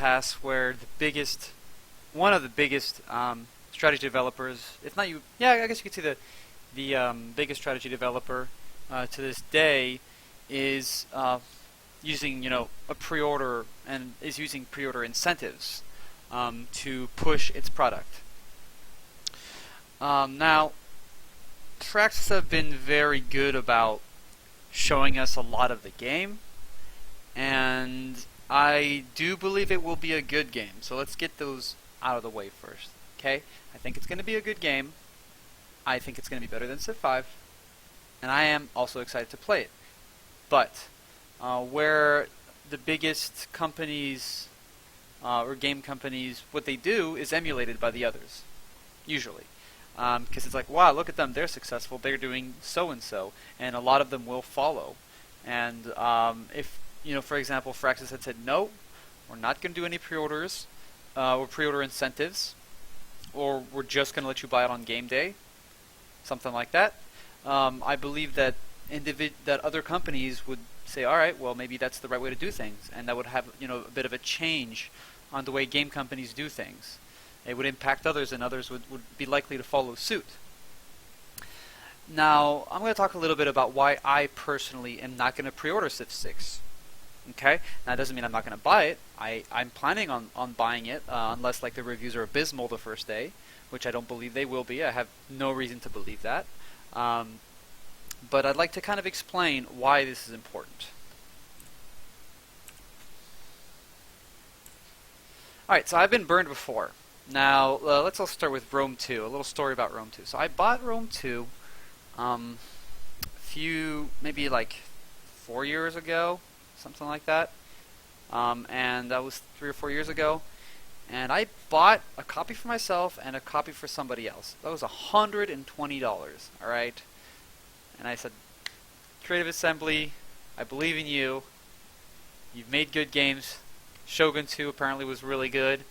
impasse where one of the biggest strategy developers, if not you, yeah, I guess you could say the biggest strategy developer to this day is using a pre-order and is using pre-order incentives to push its product. Now, Traxxas have been very good about showing us a lot of the game, and I do believe it will be a good game. So let's get those out of the way first. Okay, I think it's going to be a good game. I think it's going to be better than Civ V, and I am also excited to play it. But where the biggest companies or game companies, what they do is emulated by the others, usually. Because it's like, wow, look at them, they're successful, they're doing so-and-so, and a lot of them will follow. And if, for example, Traxxas had said, no, we're not going to do any pre-orders or pre-order incentives, or we're just going to let you buy it on game day, something like that, I believe that that other companies would say, all right, well, maybe that's the right way to do things, and that would have a bit of a change on the way game companies do things. It would impact others, and others would be likely to follow suit. Now, I'm going to talk a little bit about why I personally am not going to pre-order Civ VI. Okay? Now, that doesn't mean I'm not going to buy it. I'm planning on buying it, unless the reviews are abysmal the first day, which I don't believe they will be. I have no reason to believe that. But I'd like to kind of explain why this is important. Alright, so I've been burned before. Now, let's all start with Rome 2, a little story about Rome 2. So I bought Rome 2 maybe 4 years ago, something like that. And that was 3 or 4 years ago. And I bought a copy for myself and a copy for somebody else. That was $120, alright? And I said, Creative Assembly, I believe in you. You've made good games. Shogun 2 apparently was really good.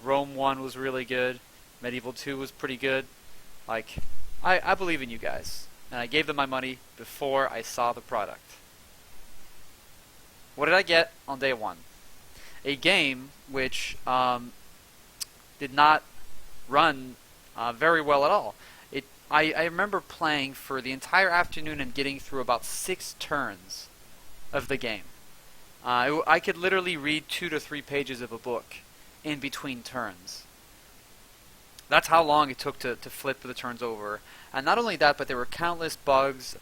Rome 1 was really good. Medieval 2 was pretty good. I believe in you guys. And I gave them my money before I saw the product. What did I get on day one? A game which did not run very well at all. I remember playing for the entire afternoon and getting through about 6 turns of the game. I could literally read 2 to 3 pages of a book in between turns. That's how long it took to flip the turns over. And not only that, but there were countless bugs.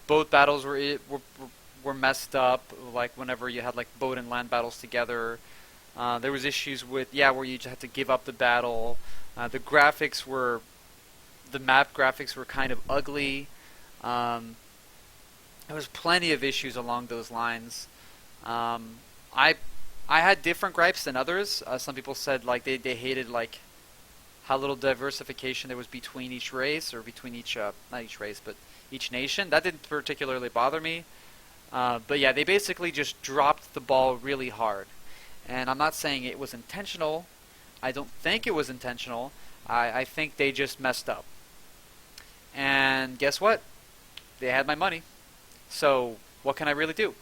Boat battles were messed up, whenever you had boat and land battles together. There was issues with where you just had to give up the battle. The map graphics were kind of ugly. There was plenty of issues along those lines. I had different gripes than others. Some people said they hated how little diversification there was between each race, or between each not each race, but each nation. That didn't particularly bother me. But yeah, they basically just dropped the ball really hard. And I'm not saying it was intentional. I don't think it was intentional. I think they just messed up. And guess what? They had my money. So what can I really do?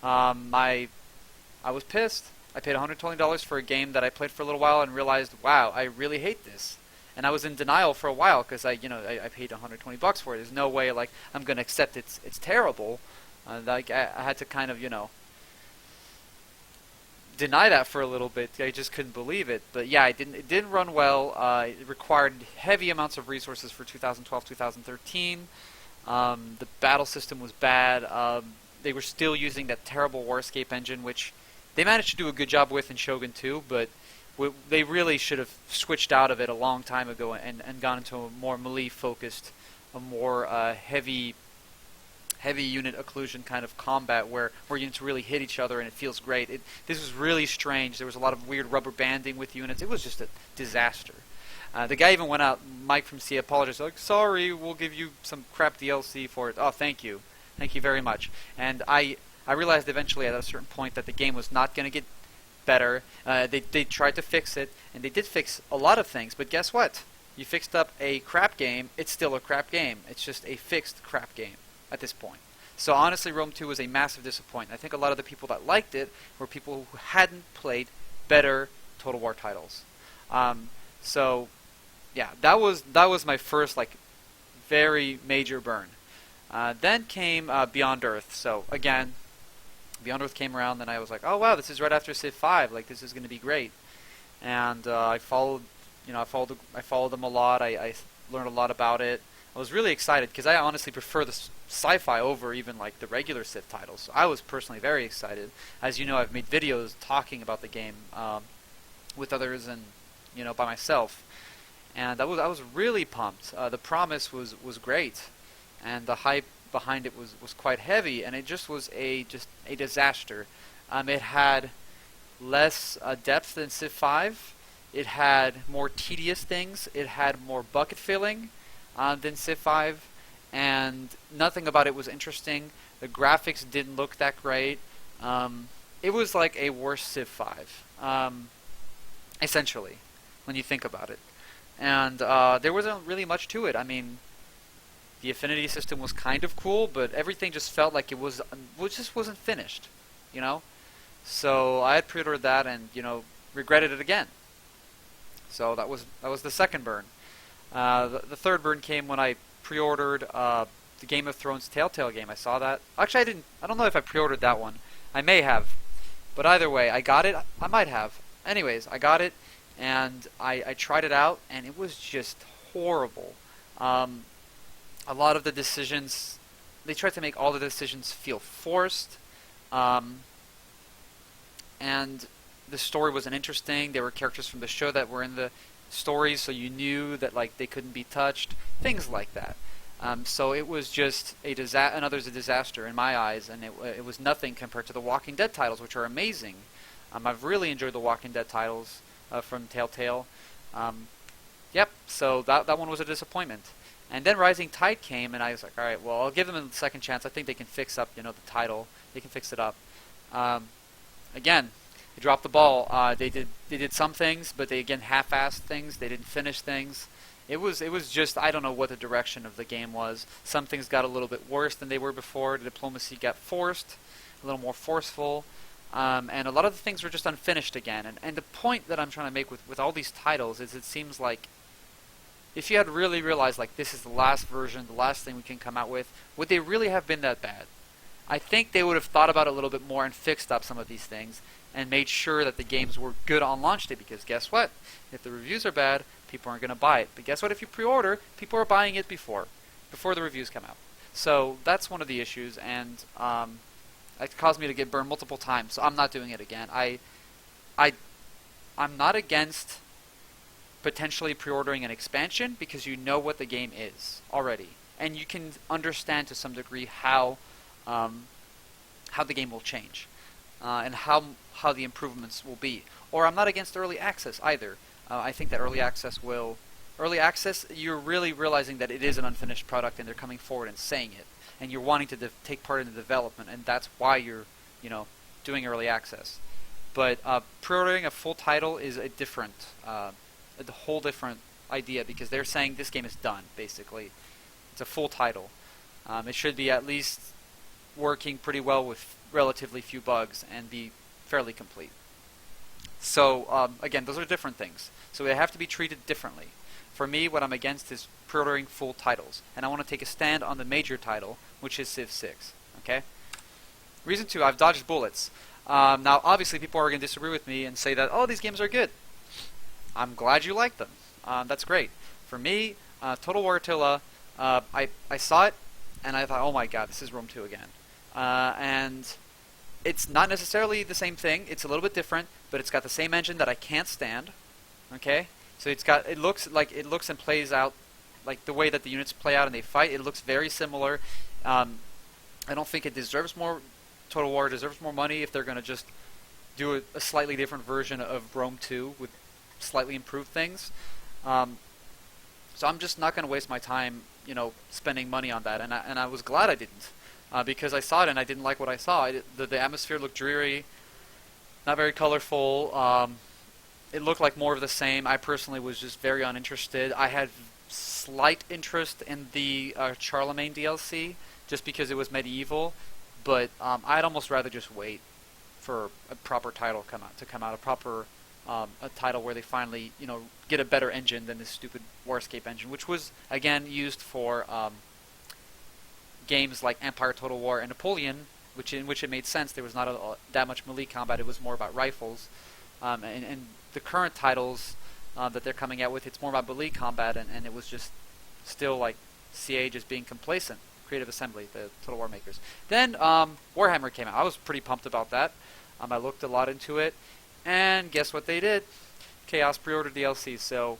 I was pissed. I paid $120 for a game that I played for a little while and realized, wow, I really hate this. And I was in denial for a while because I paid $120 for it. There's no way I'm going to accept it's terrible. I had to kind of deny that for a little bit. I just couldn't believe it. But yeah, it didn't run well. It required heavy amounts of resources for 2012, 2013. The battle system was bad. They were still using that terrible War Escape engine, which they managed to do a good job with in Shogun 2, but they really should have switched out of it a long time ago and gone into a more melee-focused, a more heavy unit occlusion kind of combat where units really hit each other and it feels great. This was really strange. There was a lot of weird rubber banding with units. It was just a disaster. The guy even went out, Mike from C, apologized, sorry, we'll give you some crap DLC for it. Oh, thank you. Thank you very much. And I realized eventually at a certain point that the game was not going to get better. They tried to fix it, and they did fix a lot of things, but guess what? You fixed up a crap game, it's still a crap game. It's just a fixed crap game at this point. So honestly, Rome 2 was a massive disappointment. I think a lot of the people that liked it were people who hadn't played better Total War titles. So yeah, that was my first like very major burn. Then came Beyond Earth. So again, Beyond Earth came around, and I was like, oh wow, this is right after Civ 5. Like this is going to be great. And I followed, I followed them a lot. I learned a lot about it. I was really excited because I honestly prefer the sci-fi over even like the regular Civ titles. So I was personally very excited. As you know, I've made videos talking about the game with others and by myself, and I was really pumped. The promise was great, and the hype behind it was quite heavy, and it just was a disaster. It had less depth than Civ 5. It had more tedious things. It had more bucket filling than Civ 5, and nothing about it was interesting. The graphics didn't look that great. It was like a worse Civ 5, essentially, when you think about it. And there wasn't really much to it. I mean, the affinity system was kind of cool, but everything just felt like it just wasn't finished, So I had pre-ordered that and regretted it again. So that was the second burn. The third burn came when I pre-ordered the Game of Thrones Telltale game. I saw that. Actually, I don't know if I pre-ordered that one. I may have, but either way, I got it. I might have. Anyways, I got it, and I tried it out, and it was just horrible. A lot of the decisions, they tried to make all the decisions feel forced, and the story wasn't interesting. There were characters from the show that were in the stories, so you knew that like they couldn't be touched, things like that. So it was just another disaster in my eyes, and it was nothing compared to the Walking Dead titles, which are amazing. I've really enjoyed the Walking Dead titles from Telltale. Yep, so that one was a disappointment. And then Rising Tide came, and I was like, all right, well, I'll give them a second chance. I think they can fix up, the title. They can fix it up. Again, they dropped the ball. They did some things, but they again half-assed things. They didn't finish things. It was just, I don't know what the direction of the game was. Some things got a little bit worse than they were before. The diplomacy got forced, a little more forceful, and a lot of the things were just unfinished again. And the point that I'm trying to make with all these titles is it seems like if you had really realized like this is the last version, the last thing we can come out with, would they really have been that bad? I think they would have thought about it a little bit more and fixed up some of these things and made sure that the games were good on launch day, because guess what? If the reviews are bad, people aren't going to buy it. But guess what? If you pre-order, people are buying it before the reviews come out. So that's one of the issues, and it caused me to get burned multiple times, so I'm not doing it again. I'm not against potentially pre-ordering an expansion because you know what the game is already, and you can understand to some degree how the game will change and how the improvements will be. Or I'm not against early access either. I think that early access, you're really realizing that it is an unfinished product, and they're coming forward and saying it, and you're wanting to take part in the development, and that's why you're doing early access. But pre-ordering a full title is a whole different idea, because they're saying this game is done, basically. It's a full title. It should be at least working pretty well with relatively few bugs and be fairly complete. So, again, those are different things. So they have to be treated differently. For me, what I'm against is pre-ordering full titles. And I want to take a stand on the major title, which is Civ 6. Okay? Reason 2, I've dodged bullets. Now, obviously, people are going to disagree with me and say that, oh, these games are good. I'm glad you like them. That's great. For me, Total War Attila, I saw it, and I thought, oh my god, this is Rome 2 again. And it's not necessarily the same thing. It's a little bit different, but it's got the same engine that I can't stand. Okay? So it looks and plays out like the way that the units play out and they fight. It looks very similar. I don't think it deserves more. Total War deserves more money if they're going to just do a slightly different version of Rome 2 with slightly improved things. So I'm just not going to waste my time, spending money on that. And I was glad I didn't, because I saw it and I didn't like what I saw. The atmosphere looked dreary, not very colorful. It looked like more of the same. I personally was just very uninterested. I had slight interest in the Charlemagne DLC just because it was medieval, but I'd almost rather just wait for a proper title come out, a proper a title where they finally get a better engine than this stupid Warscape engine, which was again used for games like Empire, Total War, and Napoleon, in which it made sense. There was not that much melee combat. It was more about rifles, and the current titles that they're coming out with, it's more about melee combat, and it was just still like CA just being complacent. Creative Assembly, the Total War makers. Then Warhammer came out. I was pretty pumped about that. I looked a lot into it, and guess what they did? Chaos pre-ordered DLC. So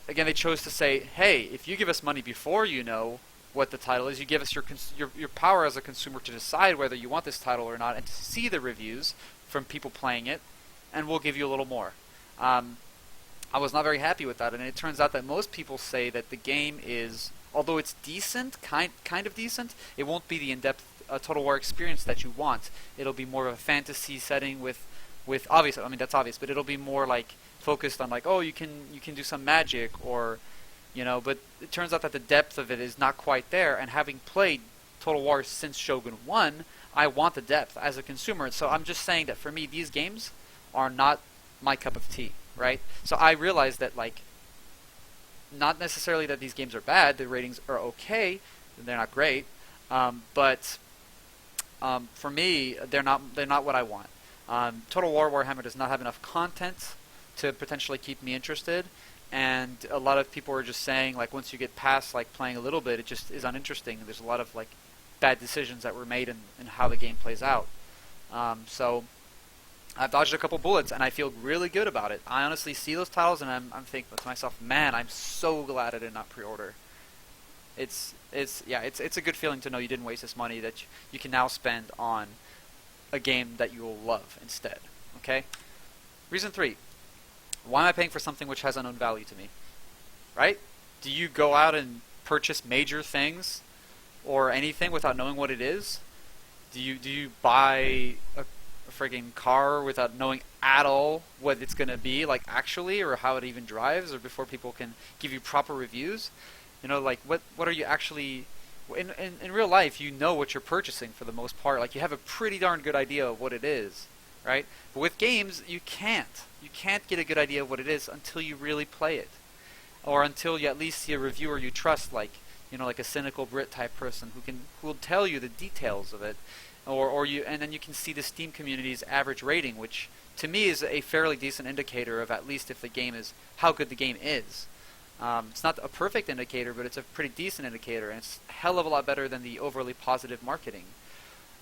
again, they chose to say, hey, if you give us money before you know what the title is, you give us your power as a consumer to decide whether you want this title or not, and to see the reviews from people playing it, and we'll give you a little more. I was not very happy with that, and it turns out that most people say that the game is, although it's decent, kind of decent, it won't be the in-depth Total War experience that you want. It'll be more of a fantasy setting with obvious. I mean, that's obvious, but it'll be more like focused on like, oh, you can do some magic, or But it turns out that the depth of it is not quite there. And having played Total War since Shogun 1, I want the depth as a consumer. So I'm just saying that for me, these games are not my cup of tea, right? So I realize that like, not necessarily that these games are bad. The ratings are okay. They're not great, but for me, they're not what I want. Total War Warhammer does not have enough content to potentially keep me interested, and a lot of people are just saying like once you get past like playing a little bit, it just is uninteresting. There's a lot of like bad decisions that were made in how the game plays out. So I've dodged a couple bullets, and I feel really good about it. I honestly see those titles, and I'm thinking to myself, man, I'm so glad I did not pre-order. It's a good feeling to know you didn't waste this money that you can now spend on a game that you will love instead. Okay? Reason 3. Why am I paying for something which has unknown value to me? Right? Do you go out and purchase major things or anything without knowing what it is? Do you buy a frigging car without knowing at all what it's going to be like actually, or how it even drives, or before people can give you proper reviews? Like what are you actually in real life? You know what you're purchasing for the most part. Like you have a pretty darn good idea of what it is, right? But with games, you can't get a good idea of what it is until you really play it, or until you at least see a reviewer you trust, like like a cynical Brit type person who will tell you the details of it, and then you can see the Steam community's average rating, which to me is a fairly decent indicator of at least if the game is how good the game is. It's not a perfect indicator, but it's a pretty decent indicator, and it's a hell of a lot better than the overly positive marketing.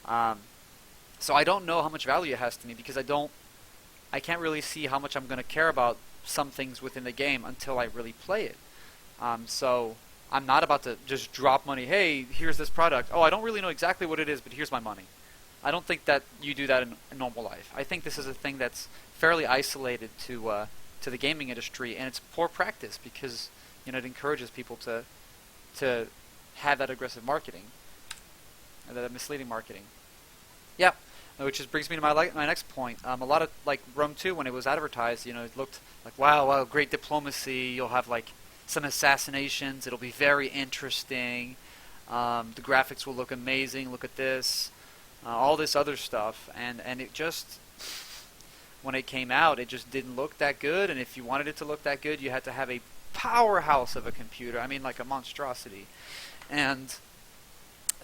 So I don't know how much value it has to me, because I can't really see how much I'm going to care about some things within the game until I really play it. So I'm not about to just drop money. Hey, here's this product. Oh, I don't really know exactly what it is, but here's my money. I don't think that you do that in normal life. I think this is a thing that's fairly isolated to the gaming industry, and it's poor practice because it encourages people to have that aggressive marketing, that misleading marketing. Yeah, which brings me to my next point. A lot of like Rome 2, when it was advertised, it looked like wow, great diplomacy. You'll have like some assassinations. It'll be very interesting. The graphics will look amazing. Look at this, all this other stuff, and it just. When it came out, it just didn't look that good, and if you wanted it to look that good, you had to have a powerhouse of a computer. I mean, like a monstrosity. And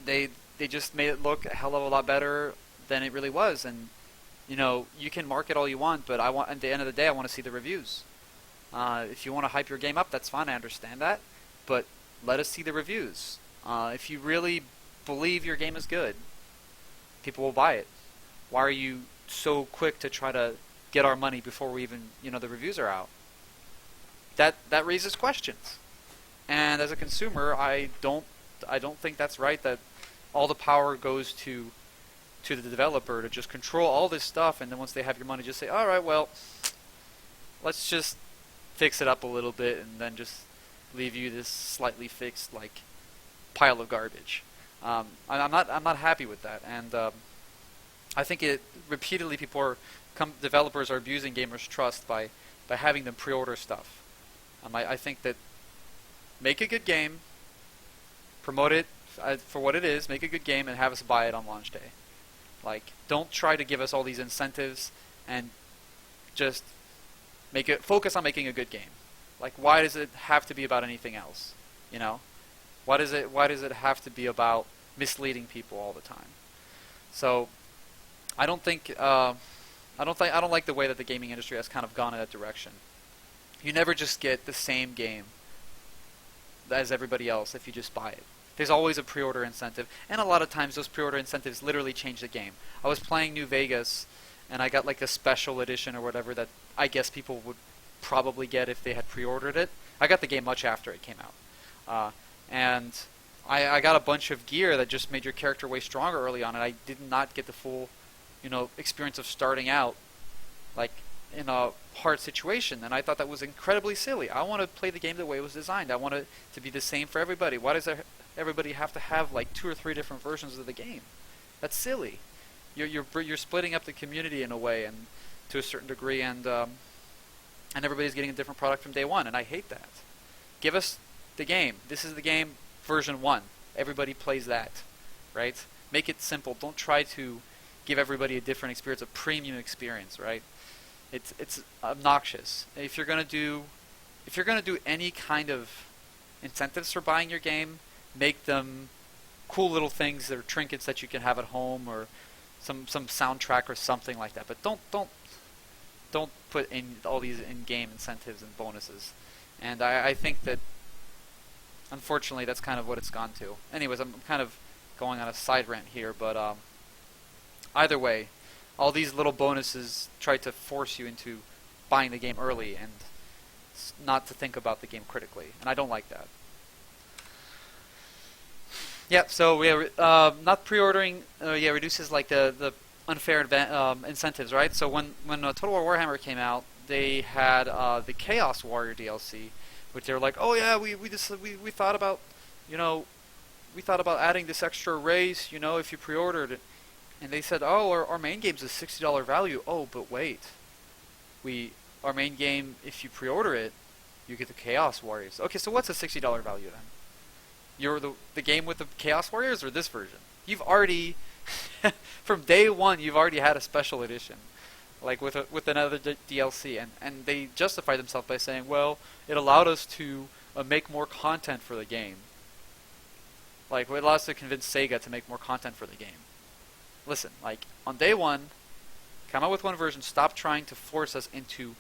they just made it look a hell of a lot better than it really was. And you can market all you want, but at the end of the day, I want to see the reviews. If you want to hype your game up, that's fine. I understand that, but let us see the reviews. If you really believe your game is good, people will buy it. Why are you so quick to try to get our money before we even the reviews are out? That raises questions, and as a consumer, I don't think that's right, that all the power goes to the developer to just control all this stuff, and then once they have your money, just say, all right, well, let's just fix it up a little bit, and then just leave you this slightly fixed like pile of garbage. I'm not happy with that, and I think repeatedly developers are abusing gamers' trust by having them pre-order stuff. I think that make a good game, promote it for what it is, make a good game, and have us buy it on launch day. Like, don't try to give us all these incentives and just focus on making a good game. Like, why does it have to be about anything else? You know, why does it have to be about misleading people all the time? So, I don't think I don't like the way that the gaming industry has kind of gone in that direction. You never just get the same game as everybody else if you just buy it. There's always a pre-order incentive, and a lot of times those pre-order incentives literally change the game. I was playing New Vegas, and I got like a special edition or whatever that I guess people would probably get if they had pre-ordered it. I got the game much after it came out. And I got a bunch of gear that just made your character way stronger early on, and I did not get the full, experience of starting out like in a hard situation, and I thought that was incredibly silly. I want to play the game the way it was designed. I want it to be the same for everybody. Why does everybody have to have like 2 or 3 different versions of the game? That's silly. You're splitting up the community in a way, and to a certain degree, and everybody's getting a different product from day one, and I hate that. Give us the game. This is the game version 1. Everybody plays that, right? Make it simple. Don't try to give everybody a different experience, a premium experience, right? It's obnoxious. If you're gonna do any kind of incentives for buying your game, make them cool little things or trinkets that you can have at home, or some soundtrack or something like that. But don't put in all these in-game incentives and bonuses. And I think that unfortunately that's kind of what it's gone to. Anyways, I'm kind of going on a side rant here, but either way, all these little bonuses try to force you into buying the game early and not to think about the game critically, and I don't like that. Yeah, so not pre-ordering reduces like the unfair incentives, right? So when Total War Warhammer came out, they had the Chaos Warrior DLC, which they were like, oh yeah, we thought about adding this extra race, if you pre-ordered it. And they said, oh, our main game's a $60 value. Oh, but wait. Our main game, if you pre-order it, you get the Chaos Warriors. Okay, so what's a $60 value then? You're the game with the Chaos Warriors or this version? You've already, from day one, you've already had a special edition, like with another DLC. And they justify themselves by saying, well, it allowed us to make more content for the game. Like, it allowed us to convince Sega to make more content for the game. Listen, like, on day one, come out with one version. Stop trying to force us into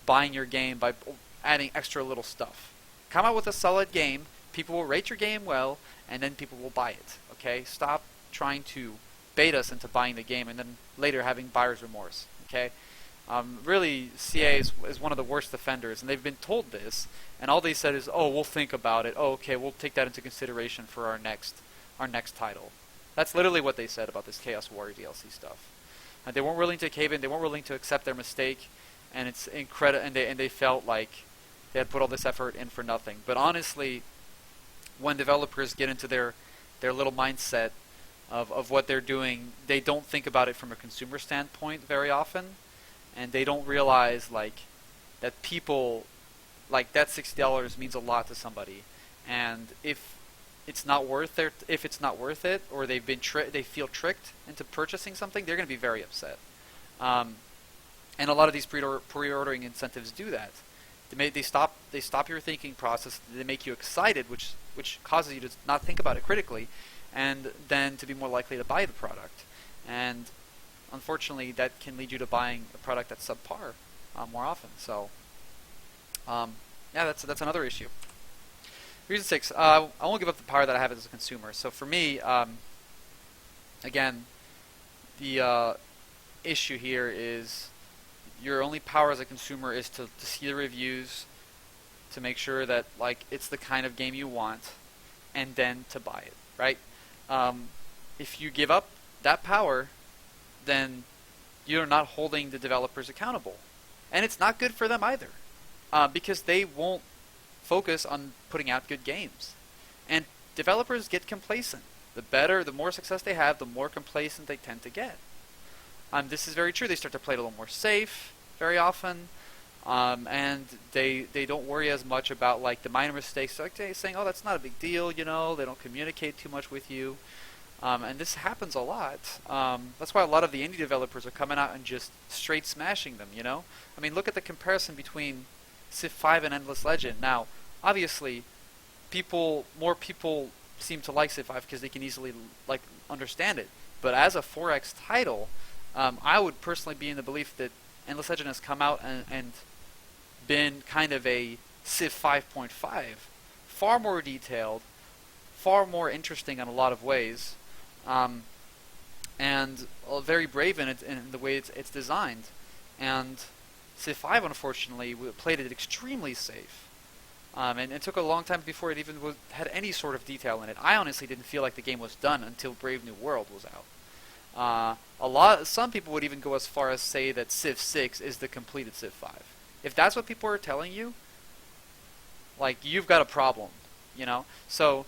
buying your game by adding extra little stuff. Come out with a solid game. People will rate your game well, and then people will buy it. Okay? Stop trying to bait us into buying the game and then later having buyer's remorse. Okay? Really, CA is one of the worst offenders, and they've been told this, and all they said is, oh, we'll think about it. Oh, okay, we'll take that into consideration for our next title. That's literally what they said about this Chaos Warrior DLC stuff. They weren't willing to cave in. They weren't willing to accept their mistake, and it's incredible. And they felt like they had put all this effort in for nothing. But honestly, when developers get into their little mindset of what they're doing, they don't think about it from a consumer standpoint very often, and they don't realize like that people like that $60 means a lot to somebody, and if it's not worth it, or they feel tricked into purchasing something, they're going to be very upset. And a lot of these pre-ordering incentives do that. They stop your thinking process. They make you excited, which causes you to not think about it critically, and then to be more likely to buy the product. And unfortunately, that can lead you to buying a product that's subpar more often. So, yeah, that's another issue. Reason 6, I won't give up the power that I have as a consumer. So for me, again, the issue here is your only power as a consumer is to see the reviews, to make sure that like it's the kind of game you want, and then to buy it, right? If you give up that power, then you're not holding the developers accountable. And it's not good for them either, because they won't focus on putting out good games. And developers get complacent. The more success they have, the more complacent they tend to get. This is very true. They start to play it a little more safe very often, and they don't worry as much about like the minor mistakes, like saying, "Oh, that's not a big deal," They don't communicate too much with you. And this happens a lot. That's why a lot of the indie developers are coming out and just straight smashing them, you know? I mean, look at the comparison between Civ 5 and Endless Legend. Now, obviously, more people seem to like Civ 5 because they can easily like understand it. But as a 4X title, I would personally be in the belief that Endless Legend has come out and been kind of a Civ 5.5, far more detailed, far more interesting in a lot of ways, and very brave in the way it's designed. And Civ 5, unfortunately, played it extremely safe. And it took a long time before it even had any sort of detail in it. I honestly didn't feel like the game was done until Brave New World was out. Some people would even go as far as say that Civ 6 is the completed Civ 5. If that's what people are telling you, like, you've got a problem, you know? So,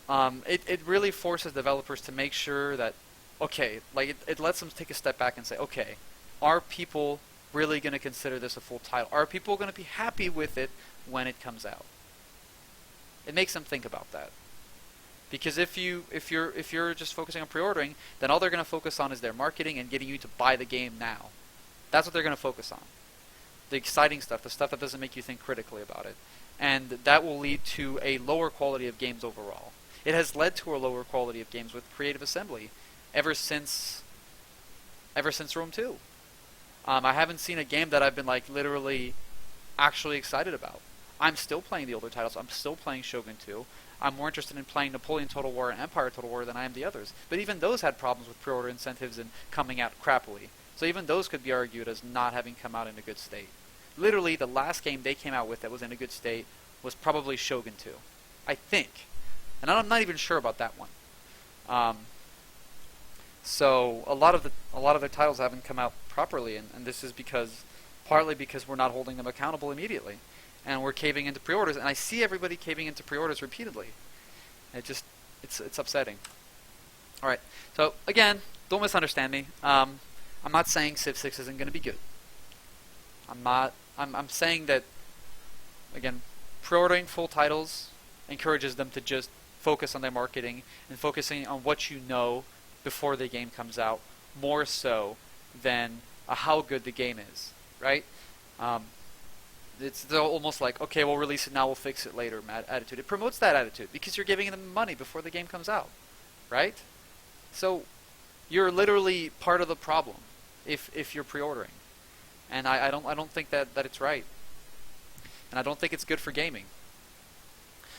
it really forces developers to make sure that, okay, like, it lets them take a step back and say, okay, are people really going to consider this a full title? Are people going to be happy with it when it comes out? It makes them think about that. Because if you're just focusing on pre-ordering, then all they're going to focus on is their marketing and getting you to buy the game now. That's what they're going to focus on. The exciting stuff, the stuff that doesn't make you think critically about it. And that will lead to a lower quality of games overall. It has led to a lower quality of games with Creative Assembly ever since Rome 2. I haven't seen a game that I've been like literally actually excited about. I'm still playing the older titles. I'm still playing Shogun 2. I'm more interested in playing Napoleon Total War and Empire Total War than I am the others. But even those had problems with pre-order incentives and coming out crappily. So even those could be argued as not having come out in a good state. Literally, the last game they came out with that was in a good state was probably Shogun 2. I think. And I'm not even sure about that one. So a lot of their titles haven't come out properly, and this is partly because we're not holding them accountable immediately. And we're caving into pre-orders, and I see everybody caving into pre-orders repeatedly. It's upsetting. All right. So again, don't misunderstand me. I'm not saying Civ 6 isn't going to be good. I'm saying that, again, pre-ordering full titles encourages them to just focus on their marketing and focusing on what you know before the game comes out, more so than how good the game is, right? They're almost like, okay, we'll release it now, we'll fix it later attitude. It promotes that attitude because you're giving them money before the game comes out, right? So you're literally part of the problem if you're pre-ordering, and I don't think that it's right, and I don't think it's good for gaming.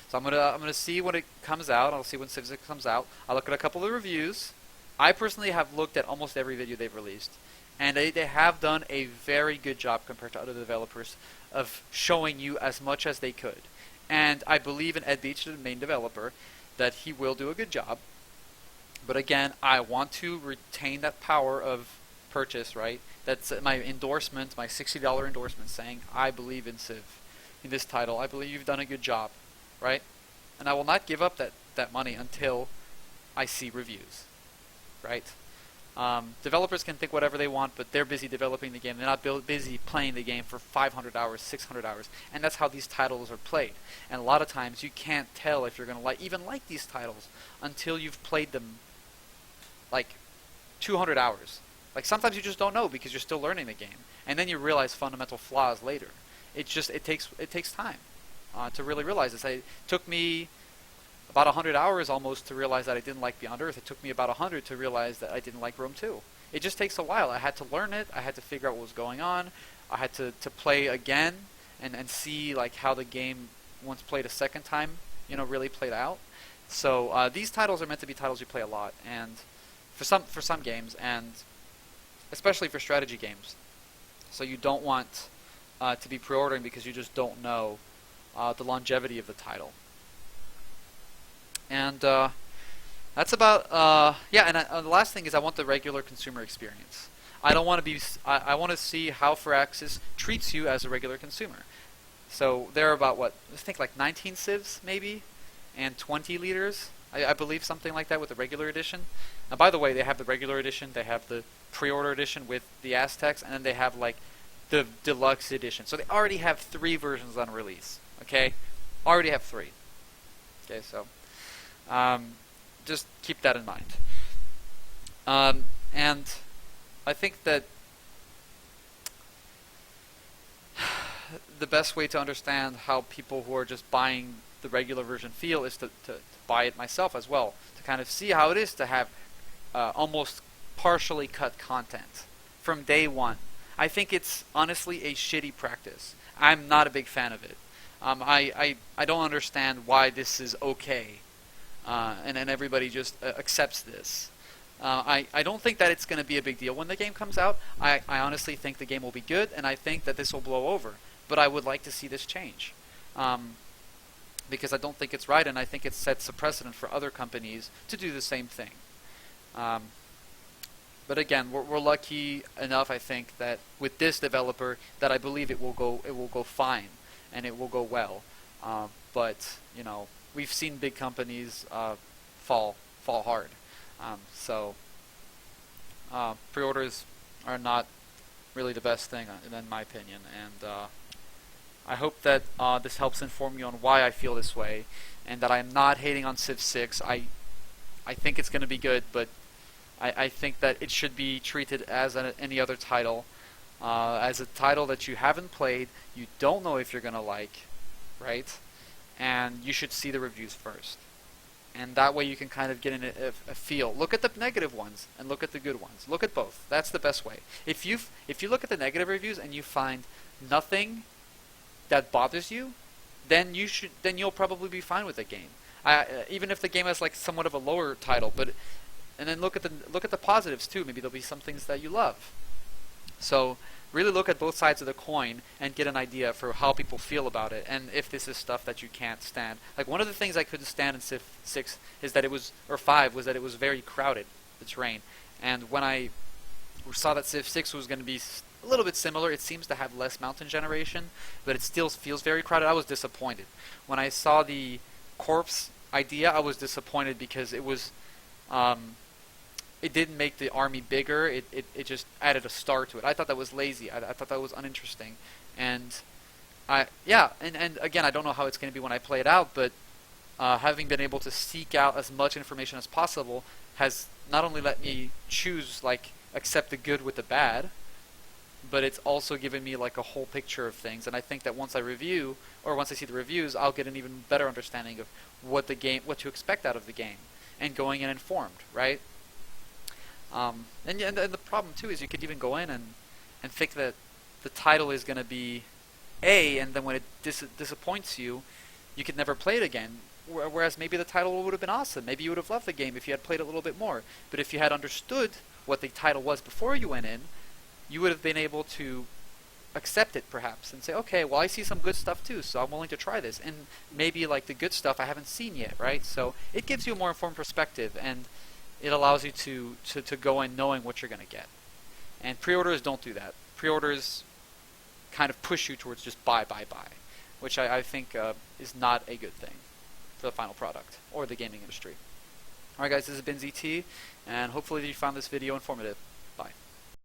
So I'm gonna see when it comes out. I'll see when Civ 6 comes out. I'll look at a couple of reviews. I personally have looked at almost every video they've released, and they have done a very good job compared to other developers of showing you as much as they could. And I believe in Ed Beach, the main developer, that he will do a good job. But again, I want to retain that power of purchase, right? That's my endorsement, my $60 endorsement saying, I believe in Civ, in this title. I believe you've done a good job, right? And I will not give up that money until I see reviews, right? Developers can think whatever they want, but they're busy developing the game. They're not busy playing the game for 500 hours, 600 hours, and that's how these titles are played. And a lot of times you can't tell if you're going to even like these titles until you've played them like 200 hours. Like sometimes you just don't know because you're still learning the game, and then you realize fundamental flaws later. It takes time to really realize this. It took me about 100 hours almost to realize that I didn't like Beyond Earth. It took me about 100 to realize that I didn't like Rome 2. It just takes a while. I had to learn it. I had to figure out what was going on. I had to play again and see like how the game, once played a second time, really played out. So these titles are meant to be titles you play a lot, and for some games, and especially for strategy games. So you don't want to be pre-ordering because you just don't know the longevity of the title. And that's about And the last thing is I want the regular consumer experience. I don't want to be. I want to see how Firaxis treats you as a regular consumer. So there are about I think like 19 civs maybe, and 20 leaders. I believe something like that with the regular edition. Now, by the way, they have the regular edition, they have the pre-order edition with the Aztecs, and then they have like the deluxe edition. So they already have 3 versions on release. Okay, already have 3. Okay, so just keep that in mind. And I think that the best way to understand how people who are just buying the regular version feel is to buy it myself as well, to kind of see how it is to have almost partially cut content from day one. I think it's honestly a shitty practice. I'm not a big fan of it. I don't understand why this is okay, and everybody just accepts this. I don't think that it's going to be a big deal when the game comes out. I honestly think the game will be good, and I think that this will blow over. But I would like to see this change. Because I don't think it's right, and I think it sets a precedent for other companies to do the same thing. But again, we're lucky enough, I think, that with this developer, that I believe it will go fine, and it will go well. But you know, we've seen big companies fall hard. So pre-orders are not really the best thing, in my opinion. And I hope that this helps inform you on why I feel this way, and that I'm not hating on Civ 6. I think it's going to be good, but I think that it should be treated as any other title, as a title that you haven't played, you don't know if you're going to like, right? And you should see the reviews first. And that way you can kind of get in a feel. Look at the negative ones and look at the good ones. Look at both. That's the best way. If you look at the negative reviews and you find nothing that bothers you, then you'll probably be fine with the game. Even if the game has like somewhat of a lower title, and then look at the positives too. Maybe there'll be some things that you love. So really look at both sides of the coin and get an idea for how people feel about it, and if this is stuff that you can't stand. Like one of the things I couldn't stand in Civ 6 is that it was, or 5, was that it was very crowded, the terrain. And when I saw that Civ 6 was going to be a little bit similar, it seems to have less mountain generation, but it still feels very crowded. I was disappointed. When I saw the corpse idea, I was disappointed because it was it didn't make the army bigger. It just added a star to it. I thought that was lazy. I thought that was uninteresting. And and again, I don't know how it's going to be when I play it out, but having been able to seek out as much information as possible has not only let me choose, like, accept the good with the bad, but it's also given me like a whole picture of things. And I think that once I review, or once I see the reviews, I'll get an even better understanding of what to expect out of the game, and going in informed, right? And the problem too is you could even go in and think that the title is going to be A, and then when it disappoints you, you could never play it again. Whereas maybe the title would have been awesome. Maybe you would have loved the game if you had played it a little bit more. But if you had understood what the title was before you went in, you would have been able to accept it perhaps and say, okay, well, I see some good stuff too, so I'm willing to try this. And maybe like the good stuff I haven't seen yet, right? So it gives you a more informed perspective, and it allows you to go in knowing what you're going to get. And pre-orders don't do that. Pre-orders kind of push you towards just buy, which I think is not a good thing for the final product or the gaming industry. Alright guys, this has been ZT, and hopefully you found this video informative. Bye.